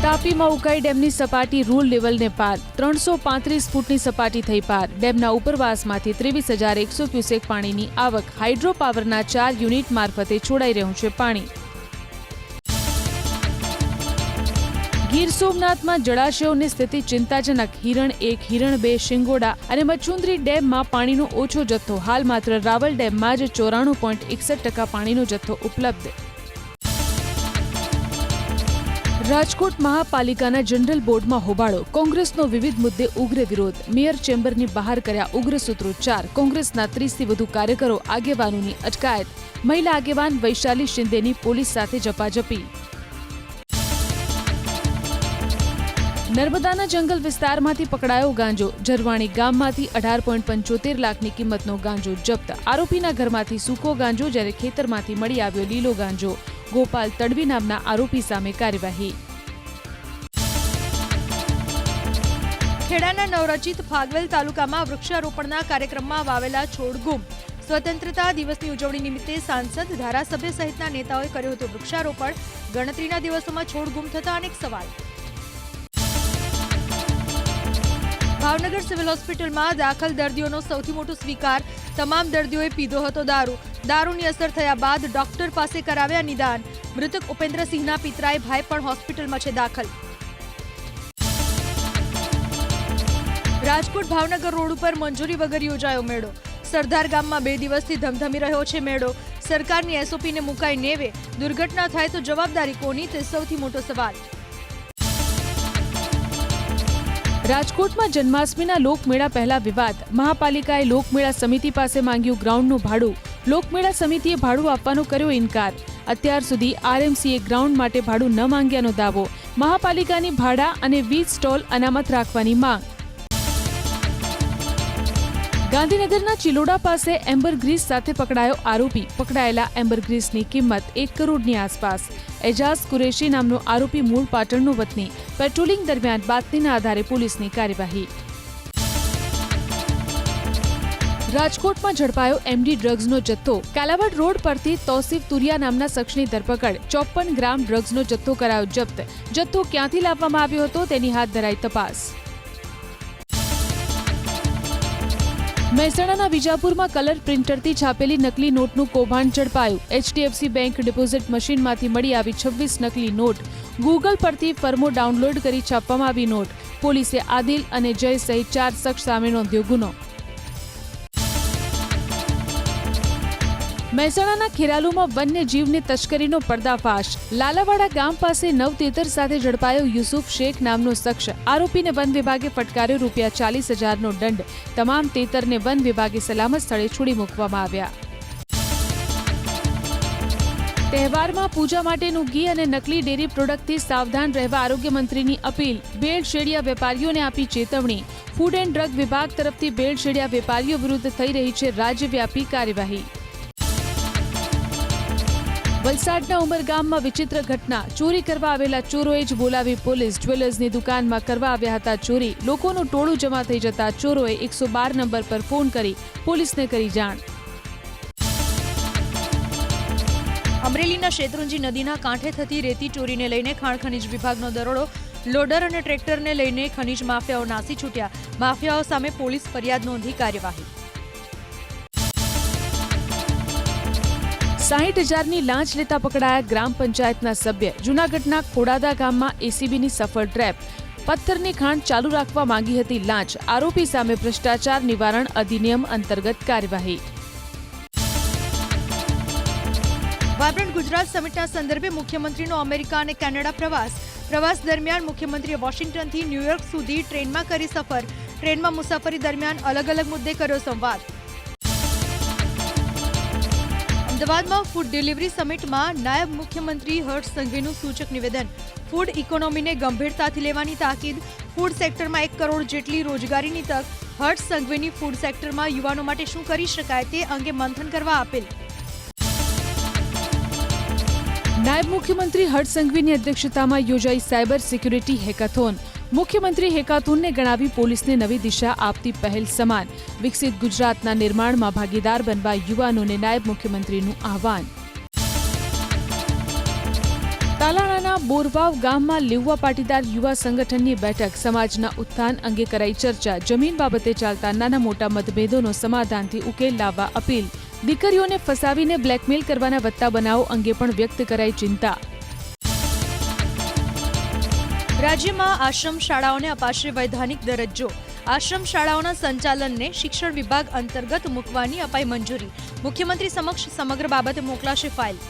તાપીમાં ઉકાઈ ડેમની સપાટી રૂલ લેવલને પાર 335 ફૂટની સપાટી થઈ પાર. ડેમના ઉપરવાસમાંથી 23,100 ક્યુસેક પાણીની આવક. હાઇડ્રો પાવરના 4 યુનિટ મારફતે છોડાઈ રહ્યું છે પાણી. ગીર સોમનાથમાં જળાશયોની સ્થિતિ ચિંતાજનક. હિરણ 1, હિરણ 2, શિંગોડા અને મચુંદરી ડેમમાં પાણીનો ઓછો જથ્થો. હાલ માત્ર રાવલ ડેમમાં જ 94.61% પાણીનો જથ્થો ઉપલબ્ધ. રાજકોટ મહાપાલિકાના જનરલ બોર્ડમાં હોબાળો. કોંગ્રેસનો વિવિધ મુદ્દે ઉગ્ર વિરોધ. મેયર ચેમ્બરની બહાર કર્યા ઉગ્ર સૂત્રોચ્ચાર. કોંગ્રેસના 30થી વધુ કાર્યકરો આગેવાનોની અટકાયત. મહિલા આગેવાન વૈશાલી શિંદેની પોલીસ સાથે ઝપાઝપી. નર્મદાના જંગલ વિસ્તારમાંથી પકડાયો ગાંજો. ઝરવાણી ગામમાંથી 18.75 લાખની કિંમતનો ગાંજો જપ્ત. આરોપીના ઘરમાંથી સૂકો ગાંજો જ્યારે ખેતરમાંથી મળી આવ્યો લીલો ગાંજો. ગોપાલ તડવી નામના આરોપી સામે કાર્યવાહી. ખેડાના નવરચિત ફાગવેલ તાલુકામાં વૃક્ષારોપણના કાર્યક્રમમાં વાવેલા છોડ ગુમ. સ્વતંત્રતા દિવસની ઉજવણી નિમિત્તે સાંસદ, ધારાસભ્ય સહિતના નેતાઓએ કર્યું હતું વૃક્ષારોપણ. ગણતરીના દિવસોમાં છોડ ગુમ થતા અનેક સવાલ. ભાવનગર સિવિલ હોસ્પિટલમાં દાખલ દર્દીઓનો સૌથી મોટો સ્વીકાર. તમામ દર્દીઓએ પીધો હતો દારૂ. દારૂની અસર થયા બાદ ડોક્ટર પાસે કરાવ્યા નિદાન. મૃતક ઉપેન્દ્રસિંહના પિતરાઈ ભાઈ પણ હોસ્પિટલમાં છે દાખલ. રાજકોટ ભાવનગર રોડ ઉપર મંજૂરી વગર યોજાયો મેળો. સરદાર ગામમાં 2 દિવસથી ધમધમી રહ્યો છે મેળો. સરકારની એસઓપીને મુકાઈ નેવે. દુર્ઘટના થાય તો જવાબદારી કોની, તે સૌથી મોટો સવાલ. રાજકોટમાં જન્માષ્ટમીના લોકમેળા પહેલા વિવાદ. મહાપાલિકાએ લોકમેળા સમિતિ પાસે માંગ્યું ગ્રાઉન્ડનું ભાડું. લોકમેળા સમિતિએ ભાડું આપવાનો કર્યો ઇનકાર. અત્યાર સુધી આરએમસીએ ગ્રાઉન્ડ માટે ભાડું ન માંગ્યાનો દાવો. મહાપાલિકાની ભાડા અને વીજ સ્ટોલ અનામત રાખવાની માંગ. ગાંધીનગરના ચિલોડા પાસે એમ્બરગ્રીસ સાથે પકડાયો આરોપી. પકડાયેલા એમ્બરગ્રીસની કિંમત 1 કરોડની આસપાસ. એજાઝ કુરેશી નામનો આરોપી મૂળ પાટણનો વતની. પેટ્રોલિંગ દરમિયાન બાતમીના આધારે પોલીસની કાર્યવાહી. રાજકોટમાં ઝડપાયો એમડી ડ્રગ્સનો જથ્થો. કાલાવાડ રોડ પરથી તૌસીફ તુરિયા નામના શખ્સની ધરપકડ. 54 ગ્રામ ડ્રગ્સનો જથ્થો કરાયો જપ્ત. જથ્થો ક્યાંથી લાવવામાં આવ્યો હતો તેની હાથ ધરાઈ તપાસ. મહેસાણાના વિજાપુરમાં કલર પ્રિન્ટરથી છાપેલી નકલી નોટનું કૌભાંડ ઝડપાયું. એચડીએફસી બેંક ડિપોઝિટ મશીનમાંથી મળી આવી 26 નકલી નોટ. ગૂગલ પરથી ફર્મો ડાઉનલોડ કરી છાપવામાં આવી નોટ. પોલીસે આદિલ અને જય સહિત 4 શખ્સ સામે નોંધ્યો ગુનો. મહેસાણાના ખેરાલુમાં વન્યજીવની તસ્કરીનો પર્દાફાશ. લાલાવાડા ગામ પાસે 9 તેતર સાથે ઝડપાયો યુસુફ શેખ નામનો શખ્સ. આરોપીને વન વિભાગે ફટકાર્યો ₹40,000નો દંડ. તમામ તેતરને વન વિભાગે સલામત સ્થળે છોડી મૂકવામાં આવ્યા. તહેવારમાં પૂજા માટેનું ઘી અને નકલી ડેરી પ્રોડક્ટથી સાવધાન રહેવા આરોગ્ય મંત્રીની અપીલ. ભેળસેળિયા વેપારીઓને આપી ચેતવણી. ફૂડ એન્ડ ડ્રગ વિભાગ તરફથી ભેળસેળિયા વેપારીઓ વિરુદ્ધ થઈ રહી છે રાજ્યવ્યાપી કાર્યવાહી. વલસાડના ઉમરગામમાં વિચિત્ર ઘટના. ચોરી કરવા આવેલા ચોરોએ જ બોલાવી પોલીસ. જ્વેલર્સની દુકાનમાં કરવા આવ્યા હતા ચોરી. લોકોનું ટોળું જમા થઈ જતા ચોરોએ 112 નંબર પર ફોન કરી પોલીસને કરી જાણ. અમરેલીના શેત્રુંજી નદીના કાંઠે થતી રેતી ચોરીને લઈને ખાણ ખનીજ વિભાગનો દરોડો. લોડર અને ટ્રેક્ટરને લઈને ખનીજ માફિયાઓ નાસી છૂટ્યા. માફિયાઓ સામે પોલીસ ફરિયાદ નોંધી કાર્યવાહી. 60,000ની લાંચ લેતા પકડાયા ગ્રામ પંચાયતના સભ્ય. જૂનાગઢના ખોડાદા ગામમાં એસીબીની સફળ ટ્રેપ. પથ્થરની ખાણ ચાલુ રાખવા માંગી હતી લાંચ. આરોપી સામે ભ્રષ્ટાચાર નિવારણ અધિનિયમ અંતર્ગત કાર્યવાહી. વાયબ્રન્ટ ગુજરાત સમિટના સંદર્ભે મુખ્યમંત્રીનો અમેરિકા અને કેનેડા પ્રવાસ. પ્રવાસ દરમિયાન મુખ્યમંત્રીએ વોશિંગ્ટનથી ન્યૂયોર્ક સુધી ટ્રેનમાં કરી સફર. ટ્રેનમાં મુસાફરી દરમિયાન અલગ અલગ મુદ્દે કર્યો સંવાદ. અમદાવાદમાં ફૂડ ડિલિવરી સમિટમાં નાયબ મુખ્યમંત્રી હર્ષ સંઘવીનું સૂચક નિવેદન. ફૂડ ઇકોનોમીને ગંભીરતાથી લેવાની તાકીદ. ફૂડ સેક્ટરમાં 1 કરોડ જેટલી રોજગારીની તક. હર્ષ સંઘવીની ફૂડ સેક્ટરમાં યુવાનો માટે શું કરી શકાય તે અંગે મંથન કરવા અપીલ. નાયબ મુખ્યમંત્રી હર્ષ સંઘવીની અધ્યક્ષતામાં યોજાઈ સાયબર સિક્યુરિટી હેકાથોન. મુખ્યમંત્રી હેકાથોનને ગણાવી પોલીસને નવી દિશા આપતી પહેલ સમાન. વિકસિત ગુજરાતના નિર્માણમાં ભાગીદાર બનવા યુવાનોને નાયબ મુખ્યમંત્રીનું આહવાન. તાલાળાના તાલુકાના બોરવાવ ગામમાં લેઉવા પાટીદાર યુવા સંગઠનની બેઠક. સમાજના ઉત્થાન અંગે કરાઈ ચર્ચા. જમીન બાબતે ચાલતા નાના મોટા મતભેદોનો સમાધાનથી ઉકેલ લાવવા અપીલ. દીકરીઓને ફસાવીને બ્લેકમેલ કરવાના વધતા બનાવો અંગે પણ વ્યક્ત કરાઈ ચિંતા. રાજ્યમાં આશ્રમ શાળાઓને અપાશે વૈધાનિક દરજ્જો. આશ્રમ શાળાઓના સંચાલનને શિક્ષણ વિભાગ અંતર્ગત મૂકવાની અપાઈ મંજૂરી. મુખ્યમંત્રી સમક્ષ સમગ્ર બાબતે મોકલાશે ફાઇલ.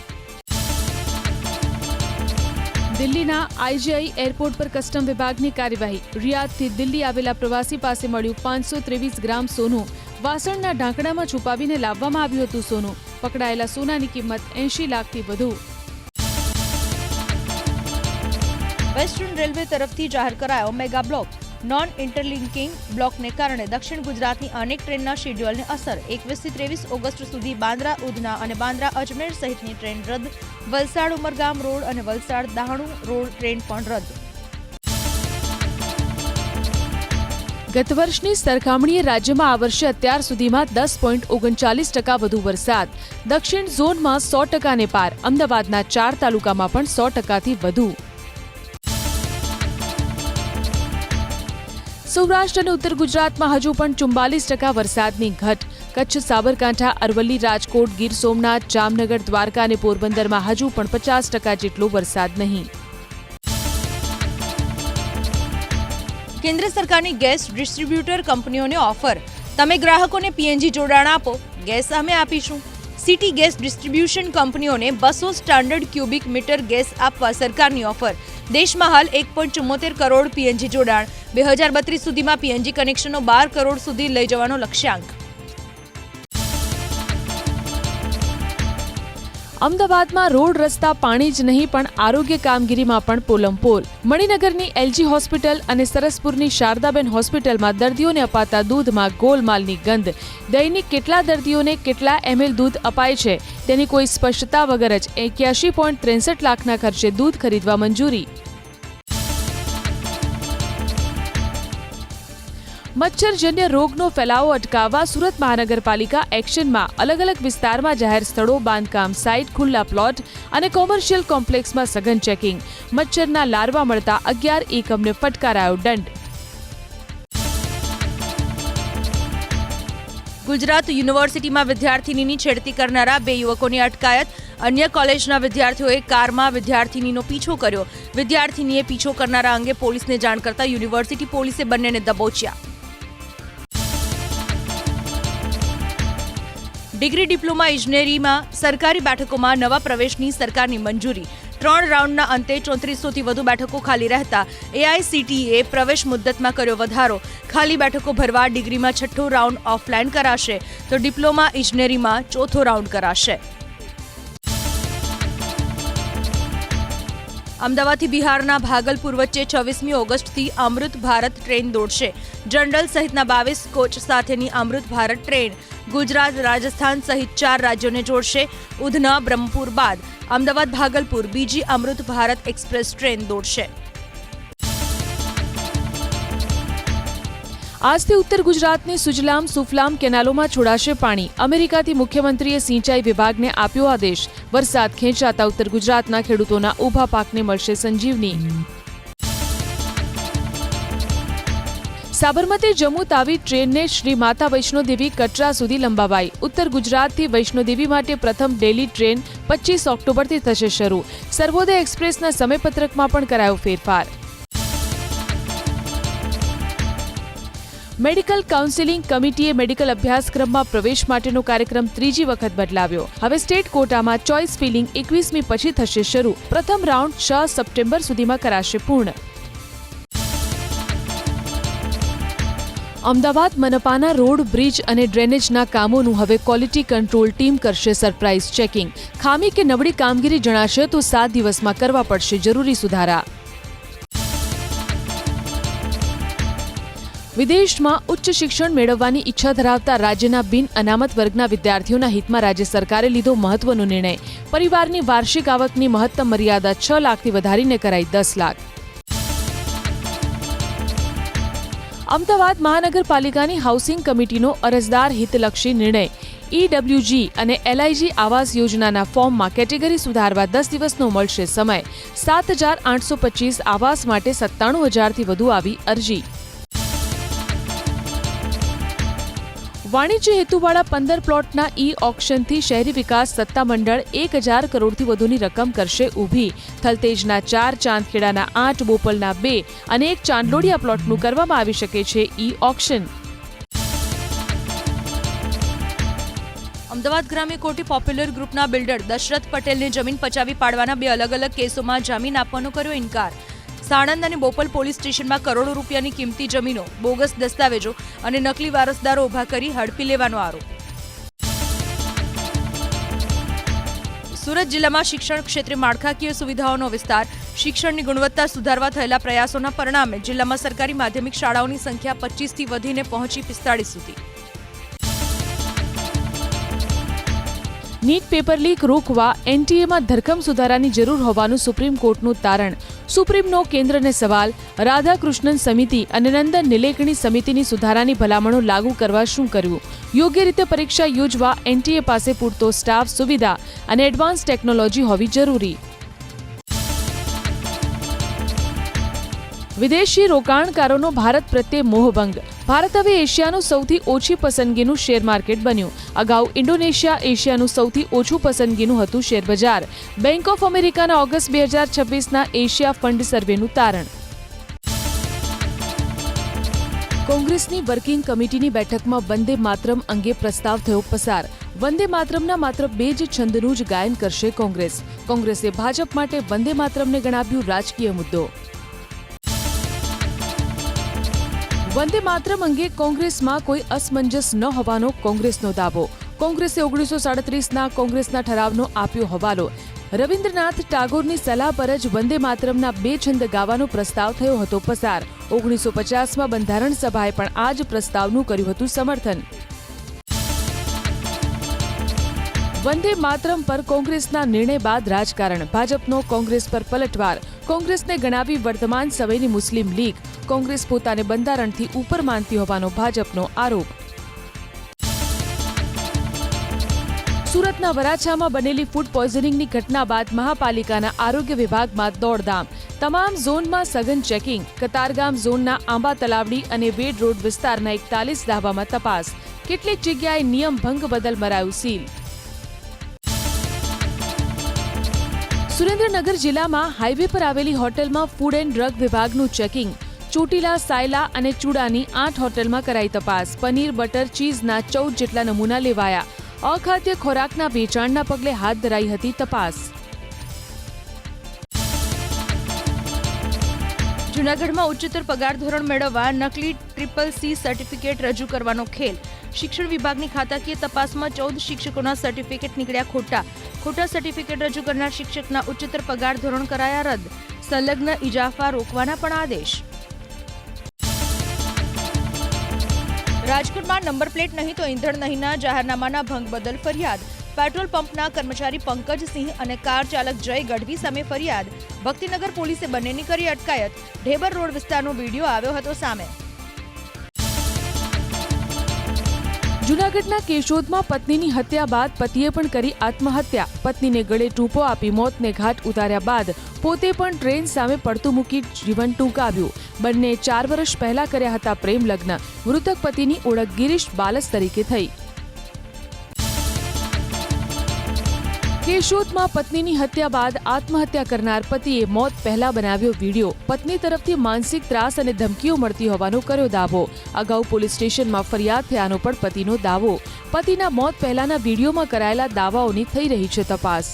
દિલ્હીના આઈજીઆઈ એરપોર્ટ પર કસ્ટમ વિભાગની કાર્યવાહી. રિયાદથી દિલ્હી આવેલા પ્રવાસી પાસે મળ્યું 523 ગ્રામ સોનું. વાસણના ઢાંકણામાં છુપાવીને લાવવામાં આવ્યું હતું સોનું. પકડાયેલા સોનાની કિંમત 80 લાખથી વધુ. વેસ્ટર્ન રેલવે તરફથી જાહેર કરાયો મેગા બ્લોક. નોન ઇન્ટરલિંકિંગ બ્લોકને કારણે દક્ષિણ ગુજરાતની અનેક ટ્રેનના શેડ્યુલને અસર. 21 થી 23 ઓગસ્ટ સુધી બાંદ્રા ઉધના અને બાંદ્રા અજમેર સહિતની ટ્રેન રદ. વલસાડ ઉમરગામ રોડ અને વલસાડ દાહણુ રોડ ટ્રેન પણ રદ. ગત વર્ષની સરખામણીએ રાજ્યમાં આ વર્ષે અત્યાર સુધીમાં 10.39% વધુ વરસાદ. દક્ષિણ ઝોનમાં 100%ને પાર. અમદાવાદના 4 તાલુકામાં પણ 100%થી વધુ. સૌરાષ્ટ્ર અને ઉત્તર ગુજરાતમાં હજુ પણ 44% વરસાદની ઘટ. કચ્છ, સાબરકાંઠા, અરવલ્લી, રાજકોટ, ગીર સોમનાથ, જામનગર, દ્વારકા અને પોરબંદરમાં હજુ પણ 50% જેટલો વરસાદ નહીં. કેન્દ્ર સરકારની ગેસ ડિસ્ટ્રીબ્યુટર કંપનીઓને ઓફર. તમે ગ્રાહકોને પીએનજી જોડાણ આપો, ગેસ અમે આપીશું. સિટી ગેસ ડિસ્ટ્રીબ્યુશન કંપનીઓને 200 સ્ટાન્ડર્ડ ક્યુબિક મીટર ગેસ આપવા સરકારની ઓફર. દેશમાં હાલ 1.74 કરોડ પીએનજી જોડાણ. 2032 સુધીમાં પીએનજી કનેક્શનો 12 કરોડ સુધી લઈ જવાનો લક્ષ્યાંક. અમદાવાદમાં રોડ રસ્તા, પાણી જ નહીં પણ આરોગ્ય કામગીરીમાં પણ પોલમપોલ. મણિનગરની એલજી હોસ્પિટલ અને સરસપુરની શારદાબેન હોસ્પિટલમાં દર્દીઓને અપાતા દૂધમાં ગોલમાલની ગંધ. દૈનિક કેટલા દર્દીઓને કેટલા એમએલ દૂધ અપાય છે તેની કોઈ સ્પષ્ટતા વગર જ 81.63 લાખના ખર્ચે દૂધ ખરીદવા મંજૂરી. મચ્છરજન્ય રોગનો ફેલાવો અટકાવવા સુરત મહાનગરપાલિકા એક્શનમાં. અલગ અલગ વિસ્તારમાં જાહેર સ્થળો, બાંધકામ સાઇટ, ખુલ્લા પ્લોટ અને કોમર્શિયલ કોમ્પ્લેક્સમાં સઘન ચેકિંગ. મચ્છરના લાર્વા મળતા 11 એકમને ફટકારાયો દંડ. ગુજરાત યુનિવર્સિટીમાં વિદ્યાર્થિનીની છેડતી કરનારા 2 યુવકોની અટકાયત. અન્ય કોલેજના વિદ્યાર્થીઓએ કારમાં વિદ્યાર્થિનીનો પીછો કર્યો. વિદ્યાર્થિનીએ પીછો કરનારા અંગે પોલીસને જાણ કરતા યુનિવર્સિટી પોલીસે બંનેને દબોચ્યા. ડિગ્રી ડિપ્લોમા ઇજનેરીમાં સરકારી બેઠકોમાં નવા પ્રવેશની સરકારની મંજૂરી. 3 રાઉન્ડના અંતે 3400થી વધુ બેઠકો ખાલી રહેતા એઆઈસીટીઈએ પ્રવેશ મુદ્દતમાં કર્યો વધારો. ખાલી બેઠકો ભરવા ડિગ્રીમાં 6થો રાઉન્ડ ઓફલાઈન કરાશે તો ડિપ્લોમા ઇજનેરીમાં 4થો રાઉન્ડ કરાશે. અમદાવાદથી બિહારના ભાગલપુર વચ્ચે 26મી ઓગસ્ટથી અમૃત ભારત ટ્રેન દોડશે. જનરલ સહિતના 22 કોચ સાથેની અમૃત ભારત ટ્રેન ગુજરાત, રાજસ્થાન સહિત 4 રાજ્યોને જોડશે. ઉધના, બ્રહ્મપુર બાદ અમદાવાદ ભાગલપુર બીજી અમૃત ભારત એક્સપ્રેસ ટ્રેન દોડશે. આજથી ઉત્તર ગુજરાતની સુજલામ સુફલામ કેનાલોમાં છોડાશે પાણી. અમેરિકાથી મુખ્યમંત્રીએ સિંચાઈ વિભાગને આપ્યો આદેશ. વરસાદ ખેંચાતા ઉત્તર ગુજરાતના ખેડૂતોના ઊભા પાકને મળશે સંજીવની. સાબરમતી જમ્મુ તાવી ટ્રેનને શ્રી માતા વૈષ્ણોદેવી કટરા સુધી લંબાવાઈ. ઉત્તર ગુજરાતથી વૈષ્ણોદેવી માટે પ્રથમ ડેલી ટ્રેન 25 ઓક્ટોબરથી થશે શરૂ. સર્વોદય એક્સપ્રેસના સમયપત્રકમાં પણ કરાયો ફેરફાર. મેડિકલ કાઉન્સિલિંગ કમિટીએ મેડિકલ અભ્યાસક્રમમાં પ્રવેશ માટેનો કાર્યક્રમ 3જી વખત બદલાવ્યો. હવે સ્ટેટ કોટામાં ચોઇસ ફિલિંગ 21મી પછી થશે શરૂ. પ્રથમ રાઉન્ડ 6 સપ્ટેમ્બર સુધીમાં કરાશે પૂર્ણ. અમદાવાદ મનપાના રોડ, બ્રિજ અને ડ્રેનેજના કામોનું હવે ક્વોલિટી કંટ્રોલ ટીમ કરશે સરપ્રાઇઝ ચેકિંગ. ખામી કે નબળી કામગીરી જણાશે તો 7 દિવસમાં કરવા પડશે જરૂરી સુધારા. વિદેશમાં ઉચ્ચ શિક્ષણ મેળવવાની ઈચ્છા ધરાવતા રાજ્યના બિન અનામત વર્ગના વિદ્યાર્થીઓના હિતમાં રાજ્ય સરકારે લીધો મહત્વનો નિર્ણય. પરિવારની વાર્ષિક આવકની મહત્તમ મર્યાદા 6 લાખથી વધારીને કરાઈ 10 લાખ. અમદાવાદ મહાનગરપાલિકાની હાઉસિંગ કમિટીનો અરજદાર હિતલક્ષી નિર્ણય. EWG અને LIG આવાસ યોજનાના ફોર્મમાં કેટેગરી સુધારવા 10 દિવસનો મળશે સમય. 7,825 આવાસ માટે 97,000થી વધુ આવી અરજી. વાણિજ્ય હેતુવાળા 15 પ્લોટના ઓક્શનથી શહેરી વિકાસ સત્તામંડળ 1,000 કરોડથી વધુની રકમ કરશે ઊભી. થલતેજના 4, ચાંદખેડાના 8, બોપલના 2 અને 1 ચાંદલોડિયા પ્લોટનું કરવામાં આવી શકે છે ઓક્શન. અમદાવાદ ગ્રામ્ય કોર્ટે પોપ્યુલર ગ્રુપના બિલ્ડર દશરથ પટેલને જમીન પચાવી પાડવાના 2 અલગ-અલગ કેસોમાં જામીન આપવાનો કર્યો ઇનકાર. સાણંદ અને બોપલ પોલીસ સ્ટેશનમાં કરોડો રૂપિયાની કિંમતી જમીનો, બોગસ દસ્તાવેજો અને નકલી વારસદારો ઊભા કરી હડપી લેવાનો આરોપ. સુરત જિલ્લામાં શિક્ષણ ક્ષેત્રે માળખાકીય સુવિધાઓનો વિસ્તાર, શિક્ષણની ગુણવત્તા સુધારવા થયેલા પ્રયાસોના પરિણામે જિલ્લામાં સરકારી માધ્યમિક શાળાઓની સંખ્યા 25થી વધીને પહોંચી 45 સુધી. નીટ પેપર લીક રોકવા NTA ધરખમ સુધારાની જરૂર હોવાનું સુપ્રીમ કોર્ટનું તારણ. સુપ્રીમનો કેન્દ્રને સવાલ, રાધાકૃષ્ણન સમિતિ અને નંદન નિલેકણી સમિતિની સુધારાની ભલામણો લાગુ કરવા શું કરવું? યોગ્ય રીતે પરીક્ષા યોજવા NTA પાસે પૂરતો સ્ટાફ, સુવિધા અને એડવાન્સ ટેકનોલોજી હોવી જરૂરી. વિદેશી રોકાણકારોનો ભારત પ્રત્યે મોહભંગ. ભારત હવે એશિયાનું સૌથી ઓછી પસંદગીનું શેર માર્કેટ બન્યું. અગાઉ ઇન્ડોનેશિયા એશિયાનું સૌથી ઓછું પસંદગીનું હતું શેર બજાર. બેંક ઓફ અમેરિકાના ઓગસ્ટ 2026ના એશિયા ફંડ સર્વેનું તારણ. કોંગ્રેસની વર્કિંગ કમિટીની બેઠકમાં વંદે માતરમ અંગે પ્રસ્તાવ થયો પસાર. વંદે માતરમના માત્ર 2 જ છંદનું જ ગાયન કરશે કોંગ્રેસ. કોંગ્રેસે ભાજપ માટે વંદે માતરમને ગણાવ્યું રાજકીય મુદ્દો. વંદે માતરમ અંગે કોંગ્રેસમાં કોઈ અસમંજસ ન હોવાનો કોંગ્રેસનો દાવો. કોંગ્રેસે 1937ના કોંગ્રેસના ઠરાવનો આપ્યો હવાલો. રવિન્દ્રનાથ ટાગોરની સલાહ પર જ વંદે માતરમના 2 છંદ ગાવાનો પ્રસ્તાવ થયો હતો પસાર. 1950માં બંધારણ સભાએ પણ આ જ પ્રસ્તાવનું કર્યું હતું સમર્થન. વંદે માતરમ પર કોંગ્રેસના નિર્ણય બાદ રાજકારણ. ભાજપનો કોંગ્રેસ પર પલટવાર. કોંગ્રેસને ગણાવી વર્તમાન સમયની મુસ્લિમ લીગ. કોંગ્રેસ પોતાને બંધારણથી ઉપર માનતી હોવાનો ભાજપનો આરોપ. સુરતના વરાછામાં બનેલી ફૂડ પોઈઝનિંગની ઘટના બાદ મહાપાલિકાના આરોગ્ય વિભાગમાં દોડધામ. તમામ ઝોનમાં સઘન ચેકિંગ. કતારગામ ઝોનના આંબા તલાવડી અને વેડ રોડ વિસ્તારના 41 ધાબામાં તપાસ. કેટલીક જગ્યાએ નિયમ ભંગ બદલ મરાયું સીલ. સુરેન્દ્રનગર જિલ્લામાં હાઈવે પર આવેલી હોટેલમાં ફૂડ એન્ડ ડ્રગ વિભાગનું ચેકિંગ. ચોટીલા, સાયલા અને ચૂડાની 8 હોટેલમાં કરાઈ તપાસ. પનીર, બટર, ચીઝના 14 જેટલા નમૂના લેવાયા. અખાદ્ય ખોરાકના વેચાણના પગલે હાથ ધરાઈ હતી તપાસ. જૂનાગઢમાં ઉચ્ચતર પગાર ધોરણ મેળવવા નકલી CCC સર્ટિફિકેટ રજૂ કરવાનો ખેલ. શિક્ષણ વિભાગની ખાતાકીય તપાસમાં 14 શિક્ષકોના સર્ટિફિકેટ નીકળ્યા ખોટા. ખોટા સર્ટિફિકેટ રજૂ કરનાર શિક્ષકના ઉચ્ચતર પગાર ધોરણ કરાયા રદ. સંલગ્ન ઇજાફા રોકવાના પણ આદેશ. રાજકોટમાં નંબર પ્લેટ નહીં તો ઈંધણ નહીંના જાહેરનામાના ભંગ બદલ ફરિયાદ. પેટ્રોલ પંપના કર્મચારી પંકજસિંહ અને કાર ચાલક જય ગઢવી સામે ફરિયાદ. ભક્તિનગર પોલીસે બંનેની કરી અટકાયત. ઢેબર રોડ વિસ્તારનો વિડીયો આવ્યો હતો સામે. જૂનાગઢના કેશોદમાં પત્નીની હત્યા બાદ પતિએ પણ કરી આત્મહત્યા. પત્નીને ગળે ટૂંપો આપી મોતને ઘાટ ઉતાર્યા બાદ પોતે પણ ટ્રેન સામે પડતું મૂકી જીવન ટૂંકાવ્યું. બંને 4 વર્ષ પહેલા કર્યા હતા પ્રેમ લગ્ન. મૃતક પતિની ઓળખ ગિરીશ બાલસ તરીકે થઈ. કેશોદમાં પત્નીની હત્યા બાદ આત્મહત્યા કરનાર પતિએ મોત પહેલા બનાવ્યો વિડીયો. પત્ની તરફથી માનસિક ત્રાસ અને ધમકીઓ મળતી હોવાનો કર્યો દાવો. અગાઉ પોલીસ સ્ટેશનમાં ફરિયાદ થયાનો પણ પતિનો દાવો. પતિના મોત પહેલાના વિડીયોમાં કરાયેલા દાવાઓની થઈ રહી છે તપાસ.